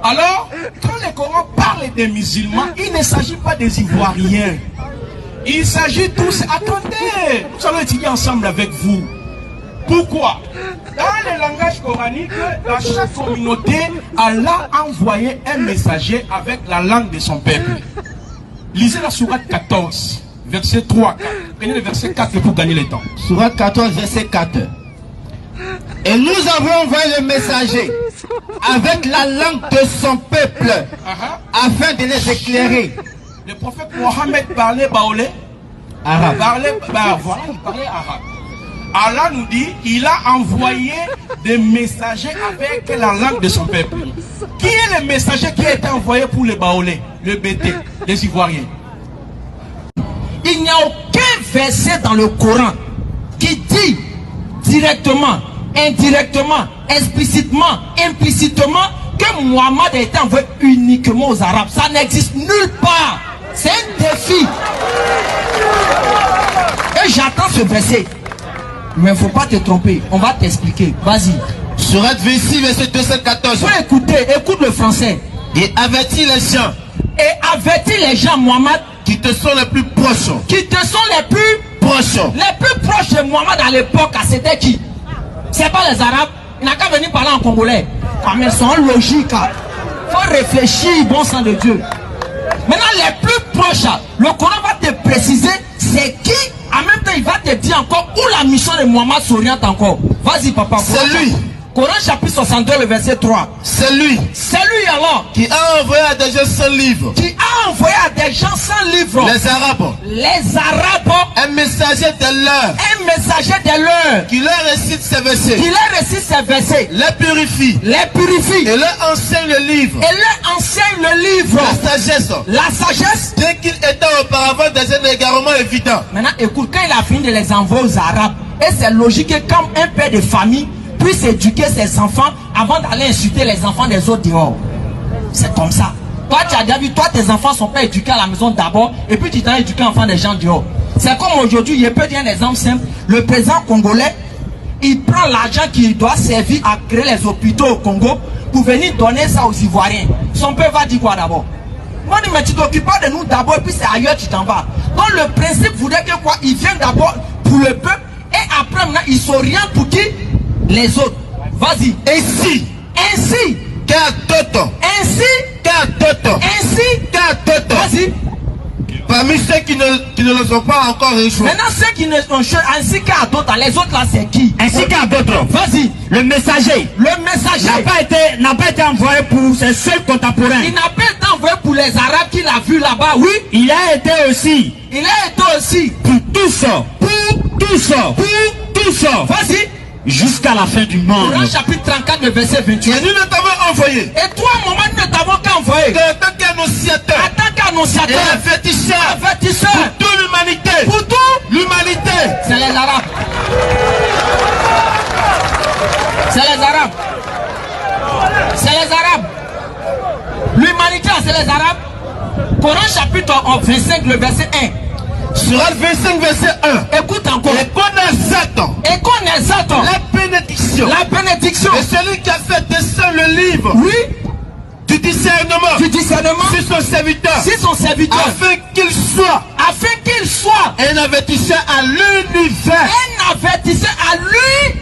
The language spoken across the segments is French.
Alors, quand le Coran parle des musulmans, il ne s'agit pas des Ivoiriens. Il s'agit tous... Attendez, nous allons étudier ensemble avec vous. Pourquoi? Dans le langage coranique, dans chaque communauté, Allah a envoyé un messager avec la langue de son peuple. Lisez la sourate 14, verset 3. Prenez le verset 4 pour gagner le temps. Sourate 14, verset 4. Et nous avons envoyé le messager avec la langue de son peuple afin de les éclairer. Le prophète Mohammed parlait baoulé, Arabe. il parlait arabe. Allah nous dit, il a envoyé des messagers avec la langue de son peuple. Qui est le messager qui a été envoyé pour les baoulés, le BT, les Ivoiriens? Il n'y a aucun verset dans le Coran qui dit directement, indirectement, explicitement, implicitement que Mohammed a été envoyé uniquement aux Arabes. Ça n'existe nulle part. C'est un défi. Et j'attends ce verset. Mais il ne faut pas te tromper. On va t'expliquer. Vas-y. Sourate 26, verset 214. Faut écouter. Écoute le français. Et avertis les gens. Et avertis les gens, Mohammed, qui te sont les plus proches. qui te sont les plus Proches. de Mohammed à l'époque. C'était qui? C'est pas les Arabes. Il n'a qu'à venir parler en congolais. Ah, mais c'est logique. Faut réfléchir, bon sang de Dieu. Maintenant, les plus proches, le Coran va te préciser c'est qui. En même temps, il va te dire encore où la mission de Mohammed s'oriente encore. Vas-y, papa. C'est lui. Coran chapitre 62, le verset 3. C'est lui. C'est lui alors. Qui a envoyé à des gens sans livre. Qui a envoyé à des gens sans livre. Les Arabes. Les Arabes. Un messager de leur. Un messager de leur. Qui leur récite ces versets. Qui leur récite ces versets. Les purifie. Les purifie. Et leur enseigne le livre. Et leur enseigne le livre. La sagesse. La sagesse. Dès qu'il était auparavant dans un égarement évident. Maintenant, écoute, quand il a fini de les envoyer aux Arabes, et c'est logique que comme un père de famille puisse éduquer ses enfants avant d'aller insulter les enfants des autres dehors. C'est comme ça. Toi, tu as déjà vu, toi, tes enfants ne sont pas éduqués à la maison d'abord, et puis tu t'as éduqué l'enfant des gens dehors. C'est comme aujourd'hui, je peux dire un exemple simple. Le président congolais, il prend l'argent qu'il doit servir à créer les hôpitaux au Congo pour venir donner ça aux Ivoiriens. Son père va dire quoi d'abord? Moi, je dis, mais tu t'occupes pas de nous d'abord, et puis c'est ailleurs tu t'en vas. Donc le principe voudrait que quoi? Il vient d'abord pour le peuple, et après maintenant, il s'oriente pour qui? Les autres. Vas-y. Ainsi. Ainsi. Ainsi. Vas-y. Parmi ceux qui ne le sont pas encore échoués. Maintenant, ceux qui ne sont chers, ainsi qu'à d'autres, les autres là, c'est qui? Ainsi qu'à d'autres. Vas-y. Le messager Le messager n'a pas été envoyé pour ses seuls contemporains. il n'a pas été envoyé pour les Arabes qu'il a vu là-bas, oui. Il a été aussi Il a été aussi pour tous. Vas-y. Jusqu'à la fin du monde. Coran chapitre 34, le verset 28. Et nous ne t'avons envoyé. Et toi, Mohammed, ne t'avons qu'à envoyer. En tant qu'annonciateur. En tant qu'annonciateur. Et avertisseur. Avertisseur. Pour toute l'humanité. Pour tout. L'humanité. C'est les Arabes. C'est les Arabes. C'est les Arabes. L'humanité, c'est les Arabes. Coran chapitre 25, le verset 1. Surat 25, verset 1. Écoute encore. Et qu'on exalte. Et qu'on exalte La bénédiction. la bénédiction. Et celui qui a fait descendre le livre. Oui. Du discernement. Du discernement. Sur son serviteur. Si son serviteur. Afin qu'il soit. Un avertisseur à l'univers. Un avertisseur à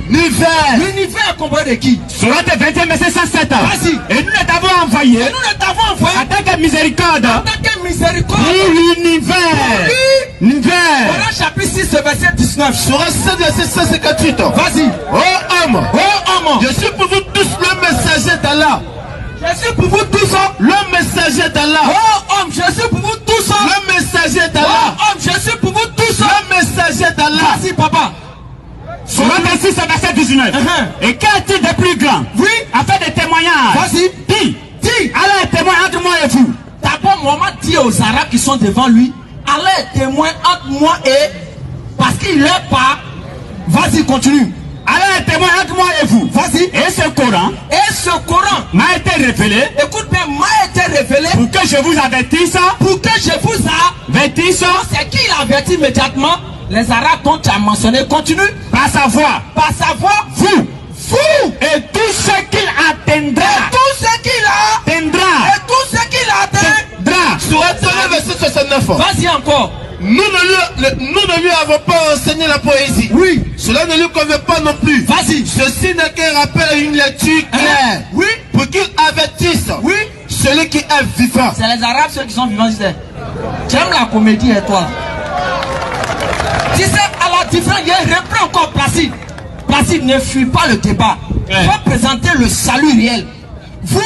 L'univers. l'univers composé de qui? Surat 21, verset 107. Vas-y. Et nous ne t'avons envoyé Et nous ne t'avons envoyé en tant que miséricorde en tant que miséricorde. pour l'univers. L'univers. Coran chapitre 6, verset 19. Surat 7, verset 158. Vas-y. Oh homme. Oh homme. Je suis pour vous tous le messager d'Allah. Je suis pour vous tous. Le messager d'Allah. Oh homme, je suis pour vous tous. Le messager Oh d'Allah. homme, je suis pour vous tous. Le messager d'Allah. Vas-y, papa. Surat 26, verset 19. Et qu'a-t-il de plus grand? Oui. Afin des témoignages. Vas-y. Dis. Dis. Allah est témoin entre moi et vous. D'abord, Mohammed dit aux Arabes qui sont devant lui, Allah est témoin entre moi et... Parce qu'il est pas... Vas-y, continue. Allah est témoin entre moi et vous. Vas-y. Et ce Coran Et ce Coran, m'a été révélé écoute bien, m'a été révélé pour que je vous avertisse. pour que je vous Avertisse. C'est qui il avertit immédiatement? Les Arabes dont tu as mentionné. Continue. Par sa voix. Par sa voix. Vous. Vous. Et tout ce qu'il atteindra. Et tout ce qu'il a. Atteindra encore. Nous ne lui avons pas enseigné la poésie. Oui. Cela ne lui convient pas non plus. Vas-y. Ceci n'est qu'un rappel à une lecture claire. Oui. Pour qu'il avertisse. Oui. Celui qui est vivant. C'est les Arabes ceux qui sont vivants. Tu aimes la comédie et toi. Tu sais, à la différence, il reprend encore Placide. Placide ne fuit pas le débat. Il va présenter le salut réel. Vous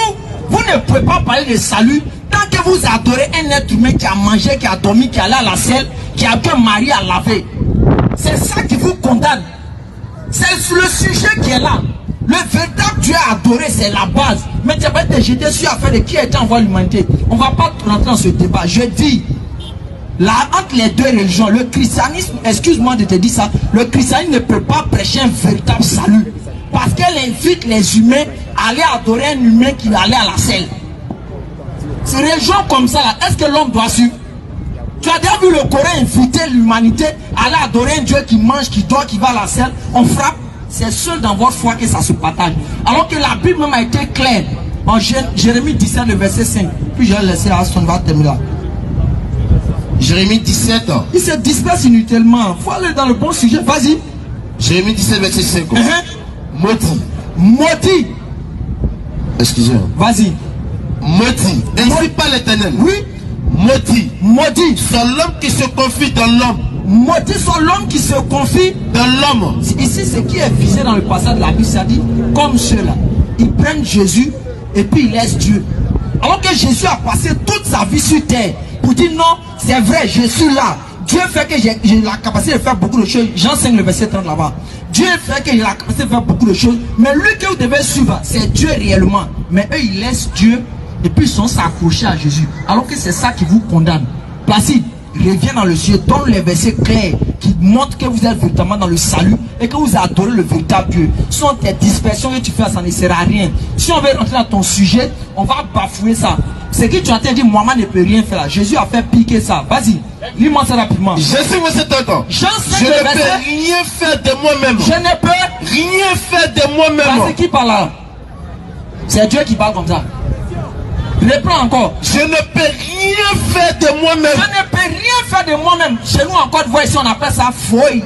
ne pouvez pas parler de salut tant que vous adorez un être humain qui a mangé, qui a dormi, qui est allé à la selle, qui a bien marié à laver. C'est ça qui vous condamne. C'est le sujet qui est là. Le véritable Dieu adoré, c'est la base. Mais tu vas te jeter sur l'affaire de qui est envoyé l'humanité. On ne va pas rentrer dans ce débat. Je dis, là, entre les deux religions, le christianisme, excuse-moi de te dire ça, le christianisme ne peut pas prêcher un véritable salut. Parce qu'elle invite les humains à aller adorer un humain qui allait à la selle. Ces religions comme ça, là, est-ce que l'homme doit suivre? Tu as déjà vu le Coran inviter l'humanité à aller adorer un Dieu qui mange, qui dort, qui va à la selle? On frappe. C'est seul dans votre foi que ça se partage. Alors que la Bible même a été claire. En Jérémie 17, le verset 5. Puis je vais laisser à son va terminer là. Jérémie 17. Il se disperse inutilement. Il faut aller dans le bon sujet. Vas-y. Jérémie 17, verset 5. Maudit. Maudit. Excusez-moi. Vas-y. Maudit. Ainsi pas l'Éternel. Oui. Maudit. Maudit. C'est l'homme qui se confie dans l'homme. Maudit sont l'homme qui se confie dans l'homme. Ici, ce qui est visé dans le passage de la Bible, ça dit, comme ceux-là, ils prennent Jésus et puis ils laissent Dieu. Alors que Jésus a passé toute sa vie sur terre pour dire non, c'est vrai, je suis là. Dieu fait que j'ai la capacité de faire beaucoup de choses. J'enseigne le verset 30 là-bas. Dieu fait que j'ai la capacité de faire beaucoup de choses. Mais lui que vous devez suivre, c'est Dieu réellement. Mais eux, ils laissent Dieu et puis ils sont s'accrochés à Jésus. Alors que c'est ça qui vous condamne. Placide, reviens dans le ciel, donne les versets clairs qui montrent que vous êtes véritablement dans le salut et que vous adorez le véritable Dieu. Sans tes dispersions que tu fais, ça ne sert à rien. Si on veut rentrer dans ton sujet, on va bafouer ça. Ce que tu as dit, Mohamed ne peut rien faire là. Jésus a fait piquer ça. Vas-y, lis-moi ça rapidement. Je sais où c'est temps. Je ne peux rien faire de moi-même. Je ne peux rien faire de moi-même. C'est qui parle là? C'est Dieu qui parle comme ça. Reprends encore. Je ne peux rien faire de moi-même. Je ne peux rien faire de moi-même. Chez nous en Côte d'Ivoire, ici on appelle ça fouille.